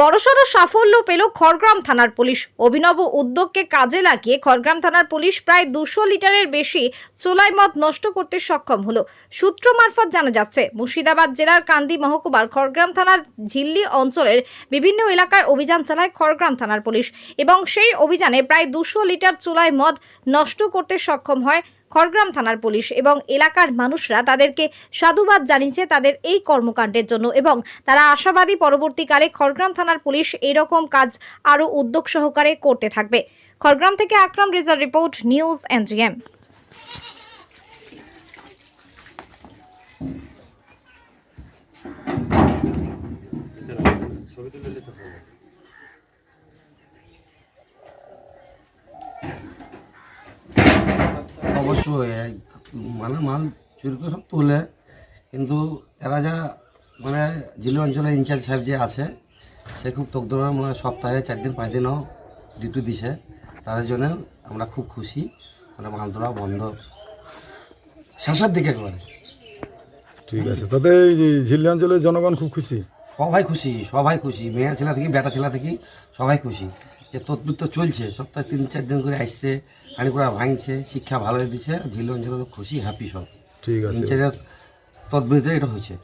বড়সড় সাফল্য পেল খড়গ্রাম থানার পুলিশ। অভিনব উদ্যোগকে কাজে লাগিয়ে খড়গ্রাম থানার পুলিশ প্রায় 200 লিটারের বেশি চোলাই মদ নষ্ট করতে সক্ষম হলো। সূত্র মারফত জানা যাচ্ছে, মুর্শিদাবাদ জেলার কান্দি মহকুমার খড়গ্রাম থানার ঝিল্লি অঞ্চলের বিভিন্ন এলাকায় অভিযান চালায় খড়গ্রাম থানার পুলিশ এবং সেই অভিযানে প্রায় 200 লিটার চোলাই মদ নষ্ট করতে সক্ষম হয় খড়গ্রাম থানার পুলিশ এবং এলাকার মানুষরা তাদেরকে সাধুবাদ জানিয়েছে তাদের এই কর্মকাণ্ডের জন্য এবং তারা আশাবাদী পরবর্তীকালে খড়গ্রাম থানার পুলিশ এরকম কাজ আরও উদ্যোগ সহকারে করতে থাকবে। খড়গ্রাম থেকে আকরাম রেজার রিপোর্ট, নিউজ এনজিএম। অবশ্যই মানে মাল চুরি করে সব তোলে, কিন্তু এরা যা মানে জেলা অঞ্চলের ইনচার্জ সাহেব যে আছে সে খুব তকদমা, মানে সপ্তাহে 4 দিন 5 দিনও ডিউটি দিছে। তাদের জন্য আমরা খুব খুশি। মানে মাল ধরা বন্ধ শেষের দিকে একবারে। ঠিক আছে, তাতে এই ঝিল্লি অঞ্চলের জনগণ খুব খুশি, সবাই খুশি, সবাই খুশি, মেয়ে ছেলে থেকে বেটা ছেলে থেকে সবাই খুশি যে তদবির তো চলছে, সপ্তাহে 3-4 দিন করে আসছে, হাঁড়িকুড়া ভাঙছে, শিক্ষা ভালো দিচ্ছে। ঝিল্লি অঞ্চলের খুশি, হ্যাপি সব। ঠিক আছে। ইনচার্জের তদবিরতে এটা হয়েছে।